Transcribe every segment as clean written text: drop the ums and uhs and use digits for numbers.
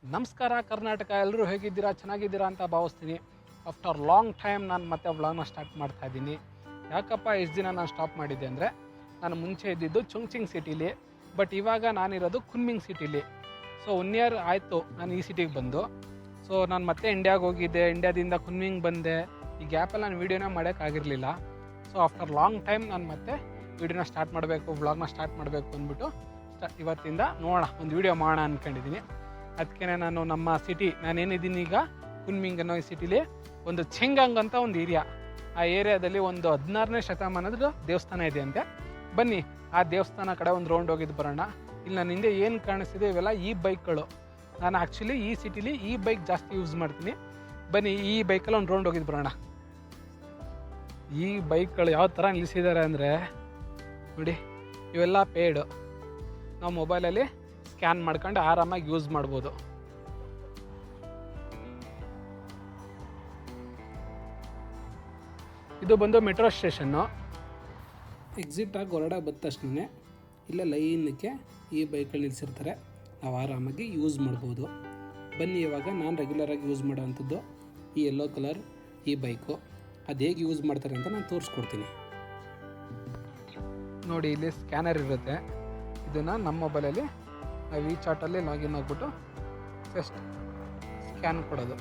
ನಮಸ್ಕಾರ ಕರ್ನಾಟಕ, ಎಲ್ಲರೂ ಹೇಗಿದ್ದೀರಾ? ಚೆನ್ನಾಗಿದ್ದೀರಾ ಅಂತ ಭಾವಿಸ್ತೀನಿ. ಆಫ್ಟರ್ ಲಾಂಗ್ ಟೈಮ್ ನಾನು ಮತ್ತೆ ವ್ಲಾಗ್ನ ಸ್ಟಾರ್ಟ್ ಮಾಡ್ತಾ ಇದ್ದೀನಿ. ಯಾಕಪ್ಪ ಇಷ್ಟು ದಿನ ನಾನು ಸ್ಟಾಪ್ ಮಾಡಿದ್ದೆ ಅಂದರೆ, ನಾನು ಮುಂಚೆ ಇದ್ದಿದ್ದು ಚುಂಗ್ಚಿಂಗ್ ಸಿಟಿಲಿ, ಬಟ್ ಇವಾಗ ನಾನಿರೋದು ಕುನ್ಮಿಂಗ್ ಸಿಟಿಲಿ. ಸೊ 1 ಇಯರ್ ಆಯಿತು ನಾನು ಈ ಸಿಟಿಗೆ ಬಂದು. ಸೊ ನಾನು ಮತ್ತೆ ಇಂಡಿಯಾಗೆ ಹೋಗಿದ್ದೆ, ಇಂಡಿಯಾದಿಂದ ಕುನ್ಮಿಂಗ್ ಬಂದೆ. ಈ ಗ್ಯಾಪಲ್ಲಿ ನಾನು ವೀಡಿಯೋನ ಮಾಡೋಕ್ಕಾಗಿರಲಿಲ್ಲ. ಸೊ ಆಫ್ಟರ್ ಲಾಂಗ್ ಟೈಮ್ ನಾನು ಮತ್ತೆ ವೀಡಿಯೋನ ಸ್ಟಾರ್ಟ್ ಮಾಡಬೇಕು, ವ್ಲಾಗ್ನ ಸ್ಟಾರ್ಟ್ ಮಾಡಬೇಕು ಅಂದ್ಬಿಟ್ಟು ಇವತ್ತಿಂದ ನೋಡೋಣ ಒಂದು ವೀಡಿಯೋ ಮಾಡೋಣ ಅಂದ್ಕೊಂಡಿದ್ದೀನಿ. ಅದಕ್ಕೆ ನಾನು ನಮ್ಮ ಸಿಟಿ, ನಾನೇನಿದ್ದೀನಿ ಈಗ ಕುನ್ಮಿಂಗ್ ಅನ್ನೋ ಈ ಸಿಟಿಲಿ ಒಂದು ಚೆಂಗಂಗ್ ಅಂತ ಒಂದು ಏರಿಯಾ, ಆ ಏರಿಯಾದಲ್ಲಿ ಒಂದು 16ನೇ ಶತಮಾನದ ದೇವಸ್ಥಾನ ಇದೆ ಅಂತೆ. ಬನ್ನಿ ಆ ದೇವಸ್ಥಾನ ಕಡೆ ಒಂದು ರೌಂಡ್ ಹೋಗಿದ್ದು ಬರೋಣ. ಇಲ್ಲಿ ನನ್ನ ಹಿಂದೆ ಏನು ಕಾಣಿಸ್ತಿದೆ ಇವೆಲ್ಲ ಈ ಬೈಕ್ಗಳು. ನಾನು ಆ್ಯಕ್ಚುಲಿ ಈ ಸಿಟಿಲಿ ಈ ಬೈಕ್ ಜಾಸ್ತಿ ಯೂಸ್ ಮಾಡ್ತೀನಿ. ಬನ್ನಿ ಈ ಬೈಕಲ್ಲಿ ಒಂದು ರೌಂಡ್ ಹೋಗಿದ್ದು ಬರೋಣ. ಈ ಬೈಕ್ಗಳು ಯಾವ ಥರ ನಿಲ್ಲಿಸಿದ್ದಾರೆ ಅಂದರೆ ನೋಡಿ, ಇವೆಲ್ಲ ಪೇಯ್ಡು. ನಾವು ಮೊಬೈಲಲ್ಲಿ ಸ್ಕ್ಯಾನ್ ಮಾಡ್ಕೊಂಡು ಆರಾಮಾಗಿ ಯೂಸ್ ಮಾಡ್ಬೋದು. ಇದು ಬಂದು ಮೆಟ್ರೋ ಸ್ಟೇಷನ್ನು. ಎಕ್ಸಿಟ್ ಆಗಿ ಹೊರಡ ಬಂದ ತಕ್ಷಣ ಇಲ್ಲ ಲೈನಕ್ಕೆ ಈ ಬೈಕಲ್ಲಿ ನಿಲ್ಲಿಸಿರ್ತಾರೆ, ನಾವು ಆರಾಮಾಗಿ ಯೂಸ್ ಮಾಡ್ಬೋದು. ಬನ್ನಿ ಇವಾಗ ನಾನು ರೆಗ್ಯುಲರಾಗಿ ಯೂಸ್ ಮಾಡೋವಂಥದ್ದು ಈ ಯೆಲ್ಲೋ ಕಲರ್ ಈ ಬೈಕು. ಅದು ಹೇಗೆ ಯೂಸ್ ಮಾಡ್ತಾರೆ ಅಂತ ನಾನು ತೋರಿಸ್ಕೊಡ್ತೀನಿ. ನೋಡಿ, ಇಲ್ಲಿ ಸ್ಕ್ಯಾನರ್ ಇರುತ್ತೆ. ಇದನ್ನು ನಮ್ಮ ಮೊಬೈಲಲ್ಲಿ ನಾವು ಈ ಚಾಟಲ್ಲಿ ಲಾಗಿನ್ ಆಗಿಬಿಟ್ಟು ಜಸ್ಟ್ ಸ್ಕ್ಯಾನ್ ಕೊಡೋದು.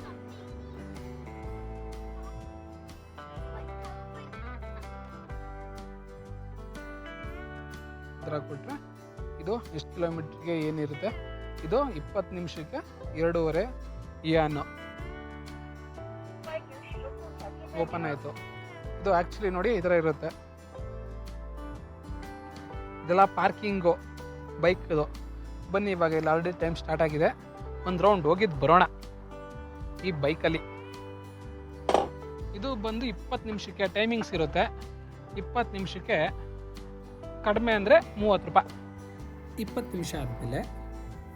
ಇದರ ಕೊಟ್ಟರೆ ಇದು ಎಷ್ಟು ಕಿಲೋಮೀಟ್ರಿಗೆ ಏನಿರುತ್ತೆ, ಇದು 20 ನಿಮಿಷಕ್ಕೆ 2.5 ಇಯಾನು ಓಪನ್ ಆಯಿತು. ಇದು ಆ್ಯಕ್ಚುಲಿ ನೋಡಿ ಈ ಥರ ಇರುತ್ತೆ. ಇದೆಲ್ಲ ಪಾರ್ಕಿಂಗು ಬೈಕ್ದು. ಬನ್ನಿ ಇವಾಗ ಇಲ್ಲಿ ಆಲ್ರೆಡಿ ಟೈಮ್ ಸ್ಟಾರ್ಟ್ ಆಗಿದೆ, ಒಂದು ರೌಂಡ್ ಹೋಗಿದ್ದು ಬರೋಣ ಈ ಬೈಕಲ್ಲಿ. ಇದು ಬಂದು 20 ನಿಮಿಷಕ್ಕೆ ಟೈಮಿಂಗ್ಸ್ ಇರುತ್ತೆ. 20 ನಿಮಿಷಕ್ಕೆ ಕಡಿಮೆ ಅಂದರೆ 30 ರೂಪಾಯಿ. 20 ನಿಮಿಷ ಆದಮೇಲೆ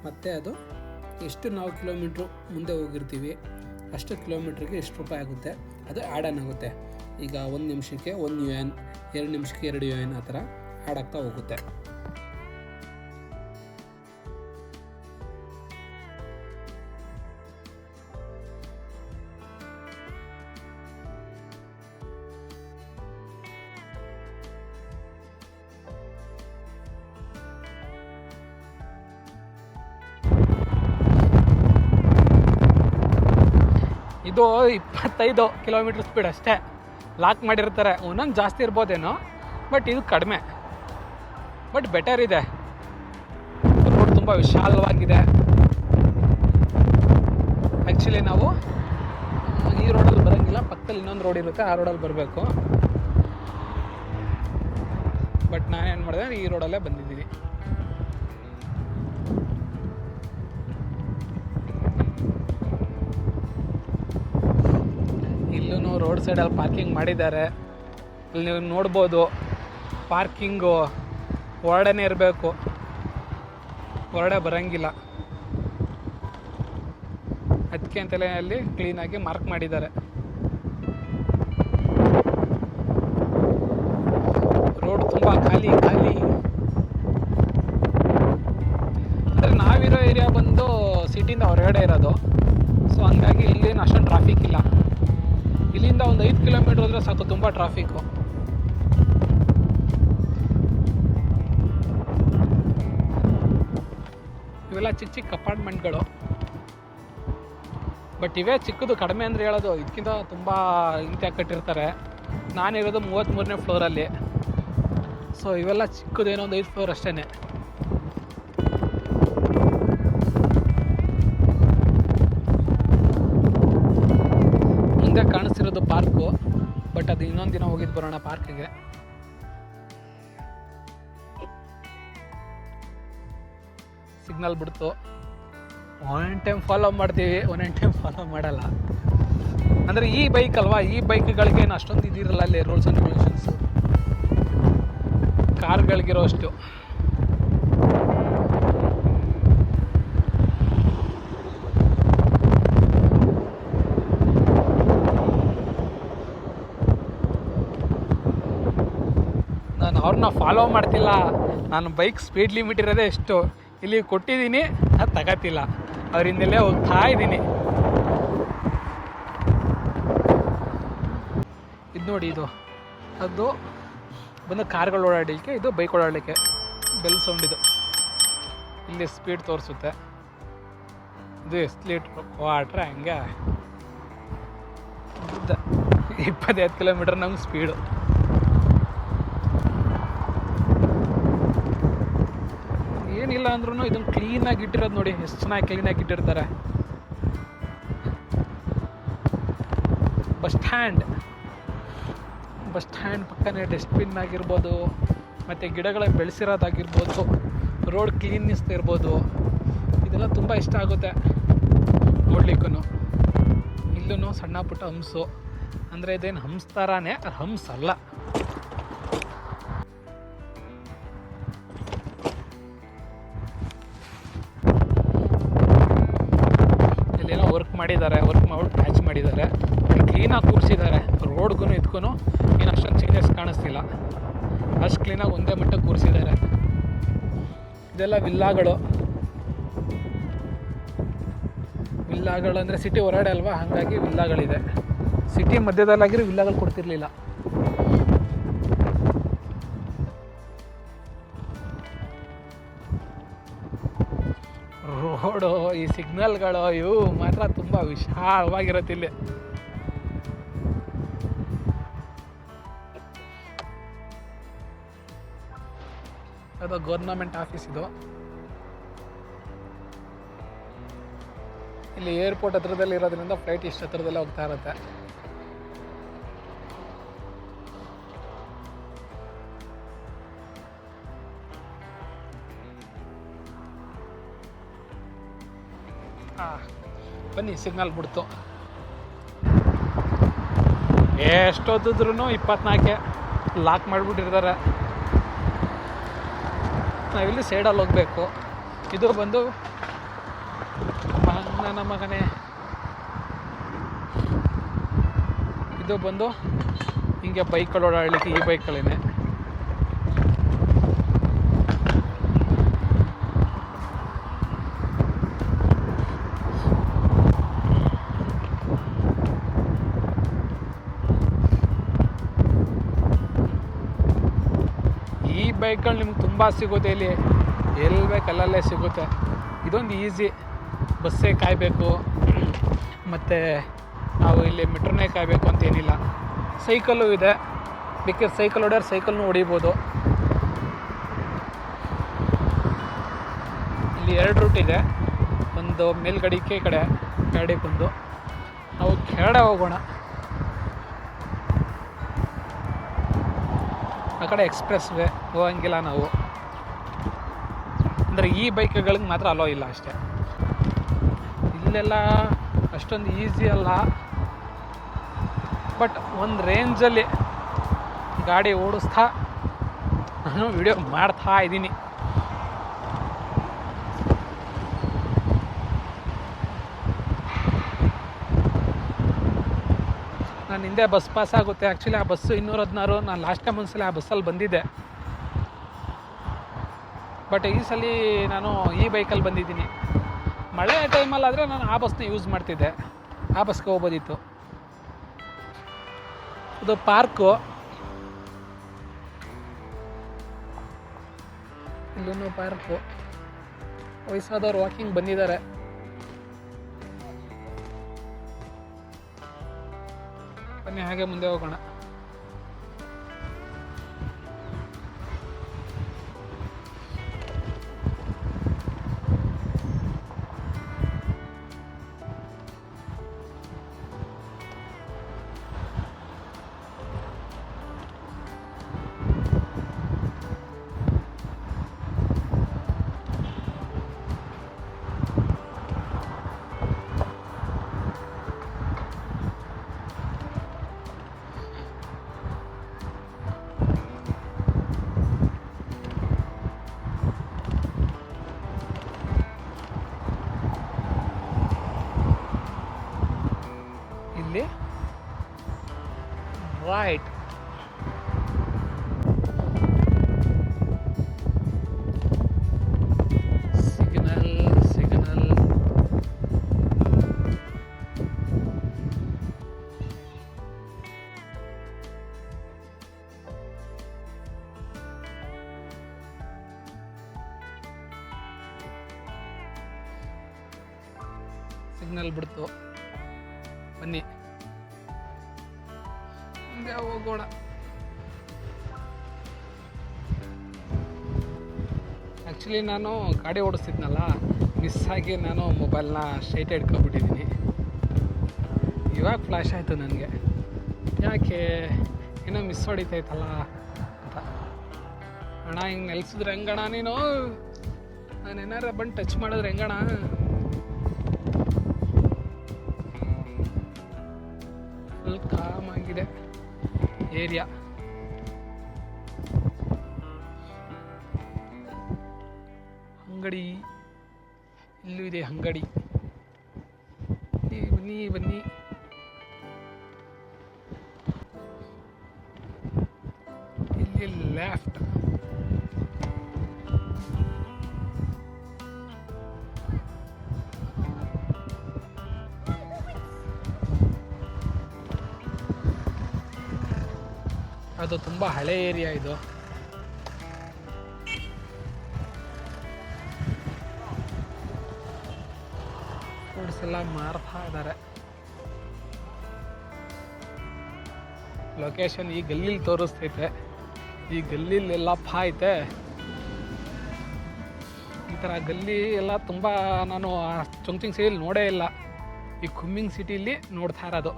ಮತ್ತೆ ಅದು ಎಷ್ಟು ನಾವು ಕಿಲೋಮೀಟ್ರು ಮುಂದೆ ಹೋಗಿರ್ತೀವಿ ಅಷ್ಟು ಕಿಲೋಮೀಟ್ರಿಗೆ ಎಷ್ಟು ರೂಪಾಯಿ ಆಗುತ್ತೆ ಅದು ಆ್ಯಡ್ ಆನ್ ಆಗುತ್ತೆ. ಈಗ 1 ನಿಮಿಷಕ್ಕೆ 1 UN, 2 ನಿಮಿಷಕ್ಕೆ 2 UN, ಆ ಥರ ಆ್ಯಡ್ ಆಗ್ತಾ ಹೋಗುತ್ತೆ. ಇದು 25 ಕಿಲೋಮೀಟರ್ ಸ್ಪೀಡ್ ಅಷ್ಟೇ ಲಾಕ್ ಮಾಡಿರ್ತಾರೆ. ಒಂದೊಂದು ಜಾಸ್ತಿ ಇರ್ಬೋದೇನೋ, ಬಟ್ ಇದು ಕಡಿಮೆ, ಬಟ್ ಬೆಟರ್ ಇದೆ. ರೋಡ್ ತುಂಬ ವಿಶಾಲವಾಗಿದೆ. ಆ್ಯಕ್ಚುಲಿ ನಾವು ಈ ರೋಡಲ್ಲಿ ಬರೋಂಗಿಲ್ಲ, ಪಕ್ಕದಲ್ಲಿ ಇನ್ನೊಂದು ರೋಡ್ ಇರುತ್ತೆ, ಆ ರೋಡಲ್ಲಿ ಬರಬೇಕು. ಬಟ್ ನಾನೇನು ಮಾಡಿದೆ, ಈ ರೋಡಲ್ಲೇ ಬಂದಿದ್ದೀನಿ. ಇಲ್ಲೂ ರೋಡ್ ಸೈಡಲ್ಲಿ ಪಾರ್ಕಿಂಗ್ ಮಾಡಿದ್ದಾರೆ. ಇಲ್ಲಿ ನೀವು ನೋಡ್ಬೋದು, ಪಾರ್ಕಿಂಗು ಹೊರಡನೆ ಇರಬೇಕು, ಹೊರಡೆ ಬರೋಂಗಿಲ್ಲ. ಅದಕ್ಕೆ ಅಂತಲೇ ಅಲ್ಲಿ ಕ್ಲೀನಾಗಿ ಮಾರ್ಕ್ ಮಾಡಿದ್ದಾರೆ. ರೋಡ್ ತುಂಬ ಖಾಲಿ ಖಾಲಿ. ಅಂದರೆ ನಾವಿರೋ ಏರಿಯಾ ಬಂದು ಸಿಟಿಯಿಂದ ಹೊರಗಡೆ ಇರೋದು, ಸೊ ಹಂಗಾಗಿ ಇಲ್ಲೇನು ಅಷ್ಟೊಂದು ಟ್ರಾಫಿಕ್ ಇಲ್ಲ. ಇಲ್ಲಿಂದ ಒಂದು 5 ಕಿಲೋಮೀಟ್ರ್ ಹೋದರೆ ಸಾಕು, ತುಂಬ ಟ್ರಾಫಿಕ್ಕು. ಇವೆಲ್ಲ ಚಿಕ್ಕ ಚಿಕ್ಕ ಅಪಾರ್ಟ್ಮೆಂಟ್ಗಳು, ಬಟ್ ಇವೇ ಚಿಕ್ಕದು. ಕಡಿಮೆ ಅಂದರೆ ಹೇಳೋದು, ಇದಕ್ಕಿಂತ ತುಂಬ ಇಂತೆ ಕಟ್ಟಿರ್ತಾರೆ. ನಾನಿರೋದು 33ನೇ ಫ್ಲೋರಲ್ಲಿ. ಸೊ ಇವೆಲ್ಲ ಚಿಕ್ಕದೇನೋ ಒಂದು 5 ಫ್ಲೋರ್ ಅಷ್ಟೇ. ಮುಂದೆ ಕಾಣಿಸ್ತಿರೋದು ಪಾರ್ಕು, ಬಟ್ ಅದು ಇನ್ನೊಂದು ದಿನ ಹೋಗಿದ್ದು ಬರೋಣ ಪಾರ್ಕಿಗೆ. ಸಿಗ್ನಲ್ ಬಿಡ್ತು, ಒಂದೊಂದು ಟೈಮ್ ಫಾಲೋ ಮಾಡ್ತೀವಿ, ಒಂದೊಂದು ಟೈಮ್ ಫಾಲೋ ಮಾಡಲ್ಲ. ಅಂದರೆ ಈ ಬೈಕ್ ಅಲ್ವಾ, ಈ ಬೈಕ್ಗಳಿಗೇನು ಅಷ್ಟೊಂದು ಇದಿರಲ್ಲ ಅಲ್ಲಿ ರೂಲ್ಸ್ ಆ್ಯಂಡ್ ರೆಗ್ಯುಲೇಷನ್ಸು, ಕಾರ್ಗಳಿಗಿರೋ ಅಷ್ಟು. ನಾನು ಅವ್ರನ್ನ ಫಾಲೋ ಮಾಡ್ತಿಲ್ಲ, ನಾನು ಬೈಕ್ ಸ್ಪೀಡ್ ಲಿಮಿಟ್ ಇರೋದೇ ಎಷ್ಟು ಇಲ್ಲಿ ಕೊಟ್ಟಿದ್ದೀನಿ, ಅದು ತಗೋತಿಲ್ಲ. ಅವರಿಂದಲೇ ಹೋಗ್ತಾ ಇದ್ದೀನಿ. ಇದು ನೋಡಿ, ಇದು ಅದು ಬಂದು ಕಾರ್ಗಳು ಓಡಾಡಲಿಕ್ಕೆ, ಇದು ಬೈಕ್ ಓಡಾಡಲಿಕ್ಕೆ. ಬೆಲ್ ಸೌಂಡ್ ಇದು. ಇಲ್ಲಿ ಸ್ಪೀಡ್ ತೋರಿಸುತ್ತೆ. ಇದು ಎಕ್ಸ್ಲೇಟ್ರ್ ಕ್ವಾಟ್ರೆ ಹಂಗೆ 25 ಕಿಲೋಮೀಟರ್ ನಮ್ಗೆ ಸ್ಪೀಡು. ಏನಿಲ್ಲ ಅಂದ್ರೂ ಇದನ್ನು ಕ್ಲೀನಾಗಿ ಇಟ್ಟಿರೋದು ನೋಡಿ, ಎಷ್ಟು ಚೆನ್ನಾಗಿ ಕ್ಲೀನಾಗಿ ಇಟ್ಟಿರ್ತಾರೆ. ಬಸ್ ಸ್ಟ್ಯಾಂಡ್ ಪಕ್ಕನೇ ಡಸ್ಟ್ಬಿನ್ ಆಗಿರ್ಬೋದು, ಮತ್ತು ಗಿಡಗಳನ್ನ ಬೆಳೆಸಿರೋದಾಗಿರ್ಬೋದು, ರೋಡ್ ಕ್ಲೀನ್ನೆಸ್ ಇರ್ಬೋದು, ಇದೆಲ್ಲ ತುಂಬ ಇಷ್ಟ ಆಗುತ್ತೆ ನೋಡ್ಲಿಕ್ಕೂ. ಇಲ್ಲೂ ಸಣ್ಣ ಪುಟ್ಟ ಹಂಸು, ಅಂದರೆ ಇದೇನು ಹಂಸ್ ಥರನೇ, ಹಂಸ್ ಅಲ್ಲ. ಇಲ್ಲೇನೋ ವರ್ಕ್ ಮಾಡಿದ್ದಾರೆ, ವರ್ಕ್ ಮಾಡಿ ಪ್ಯಾಚ್ ಮಾಡಿದ್ದಾರೆ, ಕ್ಲೀನಾಗಿ ಕೂರಿಸಿದ್ದಾರೆ. ರೋಡ್ಗೂ ಇದಕ್ಕೂ ಏನು ಅಷ್ಟೊಂದು ಚೇಂಜಸ್ ಕಾಣಿಸ್ತಿಲ್ಲ, ಅಷ್ಟು ಕ್ಲೀನಾಗಿ ಒಂದೇ ಮಟ್ಟಕ್ಕೆ ಕೂರಿಸಿದ್ದಾರೆ. ಇದೆಲ್ಲ ವಿಲ್ಲಾಗಳು ಅಂದರೆ ಸಿಟಿ ಹೊರಗಡೆ ಅಲ್ವಾ, ಹಾಗಾಗಿ ವಿಲ್ಲಾಗಳಿದೆ. ಸಿಟಿ ಮಧ್ಯದಲ್ಲಾಗಿರೋ ವಿಲ್ಲಾಗಳು ಕೊಡ್ತಿರ್ಲಿಲ್ಲ. ರೋಡು, ಈ ಸಿಗ್ನಲ್ಗಳು, ಇವು ಮಾತ್ರ ತುಂಬ ವಿಶಾಲವಾಗಿರುತ್ತೆ ಇಲ್ಲಿ. ಅದು ಗೌರ್ನಮೆಂಟ್ ಆಫೀಸ್ ಇದು. ಇಲ್ಲಿ ಏರ್ಪೋರ್ಟ್ ಹತ್ರದಲ್ಲಿ ಇರೋದ್ರಿಂದ ಫ್ಲೈಟ್ ಇಷ್ಟು ಹತ್ರದಲ್ಲೇ ಹೋಗ್ತಾ ಇರುತ್ತೆ. ಬನ್ನಿ, ಸಿಗ್ನಲ್ ಬಿಡ್ತು. ಎಷ್ಟೊತ್ತಿದ್ರು 24 ಲಾಕ್ ಮಾಡಿಬಿಟ್ಟಿರ್ತಾರೆ. ನಾವಿಲ್ಲಿ ಸೈಡಲ್ಲಿ ಹೋಗಬೇಕು. ಇದು ಬಂದು ನನ್ನ ಮಗನೇ, ಇದು ಬಂದು ಹಿಂಗೆ ಬೈಕ್ಗಳು ಓಡಾಡಲಿಕ್ಕೆ ಈ ಬೈಕ್ಗಳೇನೆ. ಈ ಬೈಕ್ಗಳು ನಿಮ್ಗೆ ತುಂಬ ಸಿಗುತ್ತೆ ಇಲ್ಲಿ, ಎಲ್ಲಿ ಬೇಕು ಅಲ್ಲಲ್ಲೇ ಸಿಗುತ್ತೆ. ಇದೊಂದು ಈಸಿ. ಬಸ್ಸೇ ಕಾಯಬೇಕು, ಮತ್ತು ನಾವು ಇಲ್ಲಿ ಮೆಟ್ರೋನೇ ಕಾಯಬೇಕು ಅಂತೇನಿಲ್ಲ. ಸೈಕಲ್ಲು ಇದೆ, ಬೇಕಿದ್ರೆ ಸೈಕಲ್ ಹೊಡೆಯೋರು ಸೈಕಲ್ನೂ ಹೊಡಿಬೋದು. ಇಲ್ಲಿ 2 ರೂಟ್ ಇದೆ, ಒಂದು ಮೇಲ್ಗಡೆಗೆ ಈ ಕಡೆ ಕೆಳಗಡೆಗೊಂದು. ನಾವು ಕೆಳಗಡೆ ಹೋಗೋಣ. ಆ ಕಡೆ ಎಕ್ಸ್ಪ್ರೆಸ್ ವೇ ಹೋಗಂಗಿಲ್ಲ ನಾವು, ಅಂದರೆ ಈ ಬೈಕ್ಗಳಿಗೆ ಮಾತ್ರ ಅಲೋ ಇಲ್ಲ ಅಷ್ಟೇ. ಇಲ್ಲೆಲ್ಲ ಅಷ್ಟೊಂದು ಈಸಿ ಅಲ್ಲ, ಬಟ್ ಒಂದು ರೇಂಜಲ್ಲಿ ಗಾಡಿ ಓಡಿಸ್ತಾ ನಾನು ವಿಡಿಯೋ ಮಾಡ್ತಾ ಇದ್ದೀನಿ. ನಾನು ಹಿಂದೆ ಬಸ್ ಪಾಸ್ ಆಗುತ್ತೆ. ಆ್ಯಕ್ಚುಲಿ ಆ ಬಸ್ಸು 216. ನಾನು ಲಾಸ್ಟ್ ಟೈಮ್ ಒಂದ್ಸಲ ಆ ಬಸ್ಸಲ್ಲಿ ಬಂದಿದ್ದೆ, ಬಟ್ ಈ ಸಲ ನಾನು ಈ ಬೈಕಲ್ಲಿ ಬಂದಿದ್ದೀನಿ. ಮಳೆ ಟೈಮಲ್ಲಾದರೆ ನಾನು ಆ ಬಸ್ನ ಯೂಸ್ ಮಾಡ್ತಿದ್ದೆ, ಆ ಬಸ್ಗೆ ಹೋಗ್ಬೋದಿತ್ತು. ಇದು ಪಾರ್ಕು, ಇಲ್ಲೂ ಪಾರ್ಕು. ವಯಸ್ಸಾದವ್ರು ವಾಕಿಂಗ್ ಬಂದಿದ್ದಾರೆ. ಬನ್ನಿ ಹಾಗೆ ಮುಂದೆ ಹೋಗೋಣ. Right. Signal. ಸಿಗ್ನಲ್ ಬಿಡ್ತು. ಬನ್ನಿ ಮುಂದೆ ಹೋಗೋಣ. ಆ್ಯಕ್ಚುಲಿ ನಾನು ಗಾಡಿ ಓಡಿಸ್ತಿದ್ನಲ್ಲ, ಮಿಸ್ ಆಗಿ ನಾನು ಮೊಬೈಲ್ನ ಸ್ಟ್ರೈಟ್ ಹಿಡ್ಕೊಬಿಟ್ಟಿದ್ದೀನಿ. ಇವಾಗ ಫ್ಲ್ಯಾಶ್ ಆಯಿತು ನನಗೆ, ಯಾಕೆ ಏನೋ ಮಿಸ್ ಹೊಡಿತೈತಲ್ಲ ಅಂತ. ಅಣ್ಣ ಹಿಂಗೆ ನೆಲೆಸಿದ್ರೆ ಹೆಂಗಣ ನೀನು? ನಾನು ಏನಾರ ಬಂದು ಟಚ್ ಮಾಡಿದ್ರೆ ಹೆಂಗಣ? ಫುಲ್ ಕಾಮ್ ಆಗಿದೆ ಏರಿಯಾ. ಅಂಗಡಿ ಇಲ್ಲೂ ಇದೆ, ಅಂಗಡಿ. ಬನ್ನಿ ಬನ್ನಿ. ಇಲ್ಲಿ ಲೆಫ್ಟ್. ಅದು ತುಂಬ ಹಳೆ ಏರಿಯಾ ಇದು. ಫ್ರೂಟ್ಸ್ ಎಲ್ಲ ಮಾರ್ತಾ ಇದ್ದಾರೆ. ಲೊಕೇಶನ್ ಈ ಗಲ್ಲಿಲಿ ತೋರಿಸ್ತೈತೆ. ಈ ಗಲ್ಲಿಲೆಲ್ಲಪ್ಪ ಐತೆ. ಈ ಥರ ಗಲ್ಲಿ ಎಲ್ಲ ತುಂಬ ನಾನು ಚೊಂಗ್ಚಿಂಗ್ ಸಿಟಿಲಿ ನೋಡೇ ಇಲ್ಲ. ಈ ಕುಮ್ಮಿಂಗ್ ಸಿಟಿಲಿ ನೋಡ್ತಾ ಇರೋದು.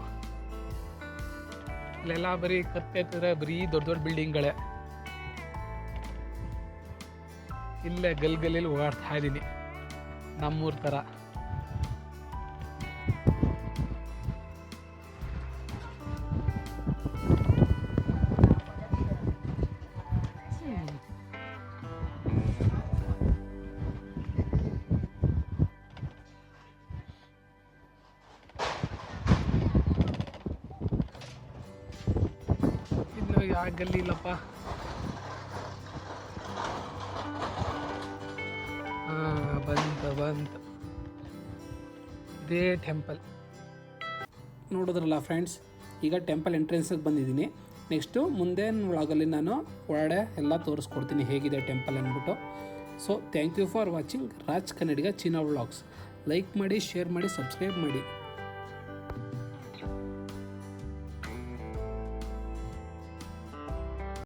ಇಲ್ಲೆಲ್ಲ ಬರೀ ಕತ್ತೈತಿದ್ರೆ ಬರೀ ದೊಡ್ಡ ದೊಡ್ಡ ಬಿಲ್ಡಿಂಗ್ಗಳೇ. ಇಲ್ಲೇ ಗಲ್ಲಿಲಿ ಓಡಾಡ್ತಾ ಇದ್ದೀನಿ, ನಮ್ಮೂರ ಥರ. ಇನ್ನು ಯಾವ ಗಲ್ಲಿ ಇಲ್ಲಪ್ಪ. ಬಂತು ಇದೇ ಟೆಂಪಲ್. ನೋಡಿದ್ರಲ್ಲ ಫ್ರೆಂಡ್ಸ್, ಈಗ ಟೆಂಪಲ್ ಎಂಟ್ರೆನ್ಸಿಗೆ ಬಂದಿದ್ದೀನಿ. ನೆಕ್ಸ್ಟು ಮುಂದಿನ ವ್ಲಾಗಲ್ಲಿ ನಾನು ಒಳಗಡೆ ಎಲ್ಲ ತೋರಿಸ್ಕೊಡ್ತೀನಿ ಹೇಗಿದೆ ಟೆಂಪಲ್ ಅಂದ್ಬಿಟ್ಟು. So thank you for watching Raj Kannadiga China vlogs. Like ಮಾಡಿ, ಶೇರ್ ಮಾಡಿ, ಸಬ್ಸ್ಕ್ರೈಬ್ ಮಾಡಿ.